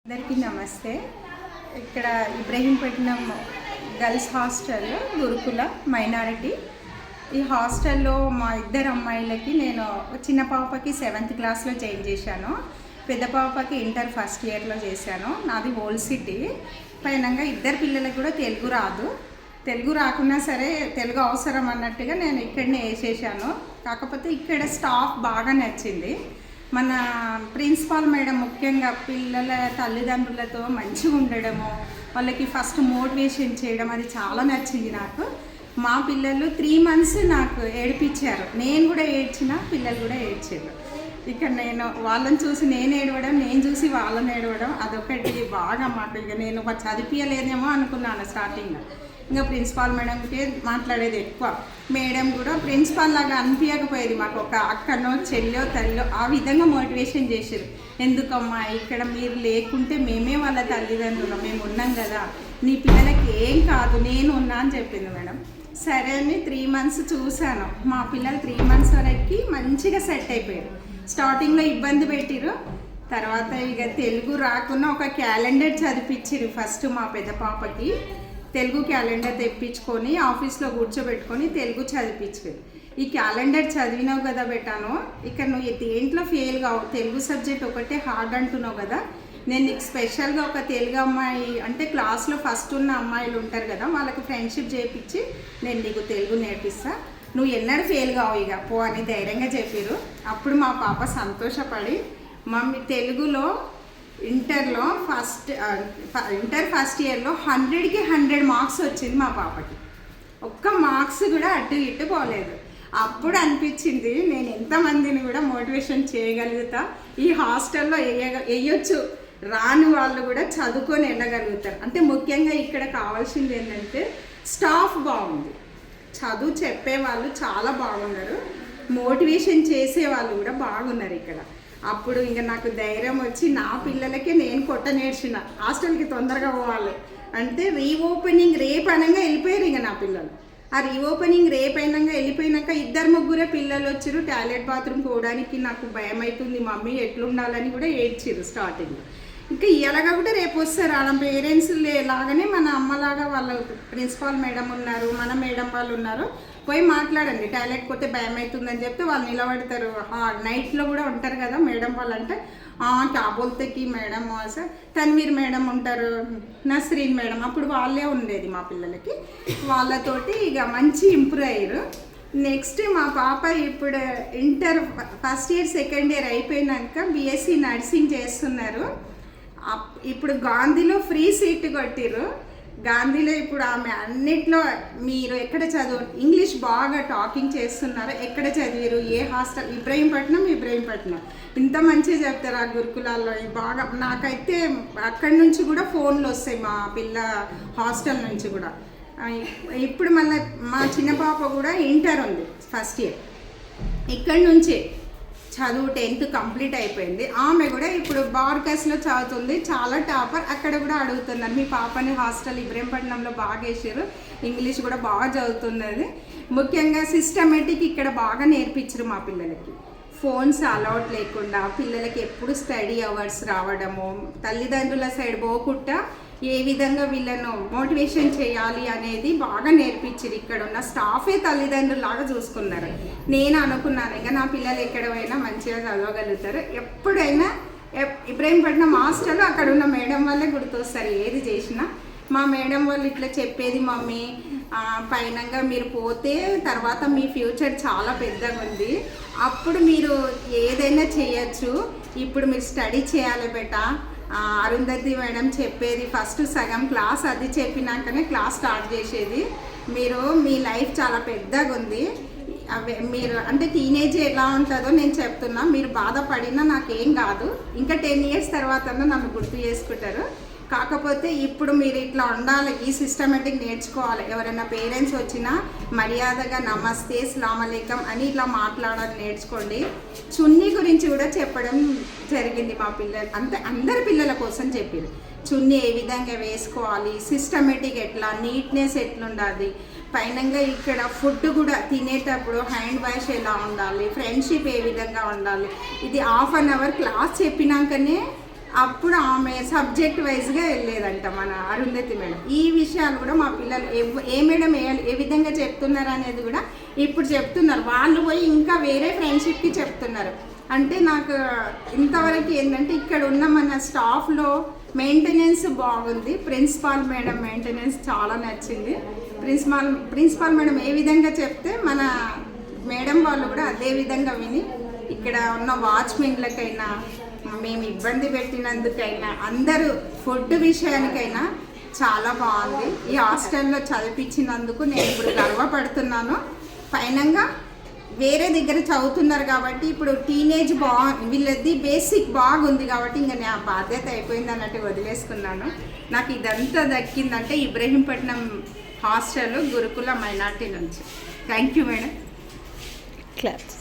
అందరికీ నమస్తే. ఇక్కడ ఇబ్రహీంపట్నం గర్ల్స్ హాస్టల్ గురుకుల మైనారిటీ. ఈ హాస్టల్లో మా ఇద్దరు అమ్మాయిలకి నేను చిన్న పాపకి 7th క్లాస్లో జాయిన్ చేశాను, పెద్ద పాపకి ఇంటర్ ఫస్ట్ ఇయర్లో చేశాను. నాది ఓల్డ్ సిటీ. పైనంగా ఇద్దరు పిల్లలకు కూడా తెలుగు రాకున్నా సరే తెలుగు అవసరం అన్నట్టుగా నేను ఇక్కడనే వేసేసాను. కాకపోతే ఇక్కడ స్టాఫ్ బాగా నచ్చింది. మన ప్రిన్సిపాల్ మేడం ముఖ్యంగా పిల్లల తల్లిదండ్రులతో మంచిగా ఉండడము, వాళ్ళకి ఫస్ట్ మోటివేషన్ చేయడం, అది చాలా నచ్చింది నాకు. మా పిల్లలు 3 months నాకు ఏడిపించారు. నేను కూడా ఏడ్చిన, పిల్లలు కూడా ఏడ్చారు. ఇక నేను వాళ్ళని చూసి నేను ఏడవడం, నేను చూసి వాళ్ళని ఏడవడం, అదొకటి బాగా మాకు. ఇక నేను చదివించలేదేమో అనుకున్నాను స్టార్టింగ్లో. ఇంకా ప్రిన్సిపాల్ మేడంకి మాట్లాడేది ఎక్కువ. మేడం కూడా ప్రిన్సిపాల్ లాగా అనిపించకపోయేది. మాకు ఒక అక్కనో చెల్లో తల్లో ఆ విధంగా మోటివేషన్ చేశారు. ఎందుకమ్మా ఇక్కడ మీరు లేకుంటే మేమే వాళ్ళ తల్లిదండ్రులు, మేము ఉన్నాం కదా, నీ పిల్లలకి ఏం కాదు, నేను ఉన్నా అని చెప్పింది మేడం. సరే అని 3 months చూశాను. మా పిల్లలు 3 months వరకు మంచిగా సెట్ అయిపోయారు. స్టార్టింగ్లో ఇబ్బంది పెట్టిరు, తర్వాత ఇక తెలుగు రాకున్నా ఒక క్యాలెండర్ చదివించారు. ఫస్ట్ మా పెద్ద పాపకి తెలుగు క్యాలెండర్ తెప్పించుకొని ఆఫీస్లో కూర్చోబెట్టుకొని తెలుగు చదివించారు. ఈ క్యాలెండర్ చదివినావు కదా బెటాను, ఇక్కడ నువ్వు దేంట్లో ఫెయిల్ కావు, తెలుగు సబ్జెక్ట్ ఒకటే హార్డ్ అంటున్నావు కదా, నేను నీకు స్పెషల్గా ఒక తెలుగు అమ్మాయి అంటే క్లాస్లో ఫస్ట్ ఉన్న అమ్మాయిలు ఉంటారు కదా, వాళ్ళకి ఫ్రెండ్షిప్ చేయించి నేను నీకు తెలుగు నేర్పిస్తా, నువ్వు ఎన్నడూ ఫెయిల్ కావు ఇక పో అని ధైర్యంగా చెప్పారు. అప్పుడు మా పాప సంతోషపడి మమ్మీ తెలుగులో ఇంటర్ ఫస్ట్ ఇయర్లో 100కి 100 మార్క్స్ వచ్చింది మా పాపకి. ఒక్క మార్క్స్ కూడా అటు ఇటు పోలేదు. అప్పుడు అనిపించింది నేను ఎంతమందిని కూడా మోటివేషన్ చేయగలుగుతా, ఈ హాస్టల్లో వేయొచ్చు, రాని వాళ్ళు కూడా చదువుకొని వెళ్ళగలుగుతారు. అంటే ముఖ్యంగా ఇక్కడ కావాల్సింది ఏంటంటే స్టాఫ్ బాగుంది, చదువు చెప్పేవాళ్ళు చాలా బాగున్నారు, మోటివేషన్ చేసేవాళ్ళు కూడా బాగున్నారు ఇక్కడ. అప్పుడు ఇంకా నాకు ధైర్యం వచ్చి నా పిల్లలకే నేను కొట్ట నేర్చిన, హాస్టల్కి తొందరగా పోవాలి అంటే రీఓపెనింగ్ రేపు అనగా వెళ్ళిపోయారు. ఇంకా నా పిల్లలు ఆ రీఓపెనింగ్ రేపు అయినాక వెళ్ళిపోయినాక 2-3 పిల్లలు వచ్చారు. టాయిలెట్ బాత్రూమ్ పోవడానికి నాకు భయం అవుతుంది మమ్మీ, ఎట్లుండాలని కూడా ఏడ్చారు స్టార్టింగ్లో. ఇంకా ఇలాగా కూడా రేపు వస్తారు వాళ్ళ పేరెంట్స్ లాగానే మన అమ్మలాగా వాళ్ళ ప్రిన్సిపాల్ మేడం ఉన్నారు, మన మేడం వాళ్ళు ఉన్నారు, పోయి మాట్లాడండి, టాయిలెట్ పోతే భయం అవుతుందని చెప్తే వాళ్ళు నిలబడతారు. నైట్లో కూడా ఉంటారు కదా మేడం వాళ్ళు, అంటే క్యా బోల్తేకి మేడం సార్ తన్వీర్ మేడం ఉంటారు, నస్రీన్ మేడం, అప్పుడు వాళ్ళే ఉండేది మా పిల్లలకి. వాళ్ళతోటి ఇక మంచి ఇంప్రూవ్ అయ్యారు. నెక్స్ట్ మా పాప ఇప్పుడు inter first year second year అయిపోయినాక బీఎస్సీ నర్సింగ్ చేస్తున్నారు. ఇప్పుడు గాంధీలో ఫ్రీ సీట్ కొట్టిరు. గాంధీలో ఇప్పుడు ఆమె అన్నిట్లో మీరు ఎక్కడ చదువు ఇంగ్లీష్ బాగా టాకింగ్ చేస్తున్నారు, ఎక్కడ చదివారు, ఏ హాస్టల్, ఇబ్రహీంపట్నం ఇంత మంచిగా చెప్తారు ఆ గురుకులాల్లో. బాగా నాకైతే అక్కడి నుంచి కూడా ఫోన్లు వస్తాయి మా పిల్ల హాస్టల్ నుంచి కూడా. ఇప్పుడు మళ్ళీ మా చిన్న పాప కూడా ఇంటర్ ఉంది ఫస్ట్ ఇయర్, ఇక్కడి నుంచే చదువు 10th కంప్లీట్ అయిపోయింది. ఆమె కూడా ఇప్పుడు బార్కస్లో చదువుతుంది, చాలా టాపర్. అక్కడ కూడా అడుగుతున్నారు మీ పాపని హాస్టల్ ఇబ్రహీంపట్నంలో బాగా వేసారు, ఇంగ్లీష్ కూడా బాగా చదువుతున్నది. ముఖ్యంగా సిస్టమేటిక్ ఇక్కడ బాగా నేర్పించరు మా పిల్లలకి. ఫోన్స్ అలౌట్ లేకుండా పిల్లలకి ఎప్పుడు స్టడీ అవర్స్ రావడము, తల్లిదండ్రుల సైడ్ పోకుండా ఏ విధంగా వీళ్ళను మోటివేషన్ చేయాలి అనేది బాగా నేర్పించారు. ఇక్కడ ఉన్న స్టాఫే తల్లిదండ్రులాగా చూసుకున్నారు. నేను అనుకున్నాను ఇంకా నా పిల్లలు ఎక్కడ పోయినా మంచిగా చదవగలుగుతారు. ఎప్పుడైనా ఇబ్రహీంపట్నం హాస్టల్లో అక్కడ ఉన్న మేడం వాళ్ళే గుర్తొస్తారు ఏది చేసినా. మా మేడం వాళ్ళు ఇట్లా చెప్పేది, మమ్మీ పైనంగా మీరు పోతే తర్వాత మీ ఫ్యూచర్ చాలా పెద్దగా ఉంది, అప్పుడు మీరు ఏదైనా చేయొచ్చు, ఇప్పుడు మీరు స్టడీ చేయాలి బేటా. అరుంధతి మేడం చెప్పేది ఫస్ట్ సగం క్లాస్ అది చెప్పినాకనే క్లాస్ స్టార్ట్ చేసేది. మీరు మీ లైఫ్ చాలా పెద్దగా ఉంది, మీరు అంటే టీనేజ్ ఎలా ఉంటుందో నేను చెప్తున్నా, మీరు బాధపడినా నాకేం కాదు, ఇంకా 10 years తర్వాత నన్ను గుర్తు చేసుకుంటారు, కాకపోతే ఇప్పుడు మీరు ఇట్లా ఉండాలి, ఈ సిస్టమేటిక్ నేర్చుకోవాలి, ఎవరైనా పేరెంట్స్ వచ్చినా మర్యాదగా నమస్తే అస్సలాము అలైకుం అని ఇట్లా మాట్లాడాలి నేర్చుకోండి. చున్నీ గురించి కూడా చెప్పడం జరిగింది మా పిల్లలు, అందరి పిల్లల కోసం చెప్పారు. చున్నీ ఏ విధంగా వేసుకోవాలి, సిస్టమేటిక్ ఎట్లా, నీట్నెస్ ఎట్లుండాలి, పైనంగా ఇక్కడ ఫుడ్ కూడా తినేటప్పుడు హ్యాండ్ వాష్ ఎలా ఉండాలి, ఫ్రెండ్షిప్ ఏ విధంగా ఉండాలి, ఇది 1/2 hour క్లాస్ చెప్పినాకనే అప్పుడు ఆమె సబ్జెక్ట్ వైజ్గా వెళ్ళేదంట మన అరుంధతి మేడం. ఈ విషయాలు కూడా మా పిల్లలు ఏ మేడం ఏ విధంగా చెప్తున్నారు అనేది కూడా ఇప్పుడు చెప్తున్నారు. వాళ్ళు పోయి ఇంకా వేరే ఫ్రెండ్షిప్కి చెప్తున్నారు. అంటే నాకు ఇంతవరకు ఏంటంటే ఇక్కడ ఉన్న మన స్టాఫ్లో మెయింటెనెన్స్ బాగుంది. ప్రిన్సిపాల్ మేడం మెయింటెనెన్స్ చాలా నచ్చింది. ప్రిన్సిపాల్ మేడం ఏ విధంగా చెప్తే మన మేడం వాళ్ళు కూడా అదే విధంగా విని ఇక్కడ ఉన్న వాచ్మెన్లకైనా మేము ఇబ్బంది పెట్టినందుకైనా అందరూ ఫుడ్ విషయానికైనా చాలా బాగుంది. ఈ హాస్టల్లో చదివించినందుకు నేను ఇప్పుడు గర్వపడుతున్నాను. ఫైనల్గా వేరే దగ్గర చదువుతున్నారు కాబట్టి ఇప్పుడు టీనేజ్ వీళ్ళది బేసిక్ బాగుంది కాబట్టి ఇంకా నా బాధ్యత అయిపోయింది అన్నట్టు వదిలేసుకున్నాను. నాకు ఇదంతా దక్కిందంటే ఇబ్రహీంపట్నం హాస్టల్ గురుకుల మైనార్టీ నుంచి. Thank you madam. క్లాస్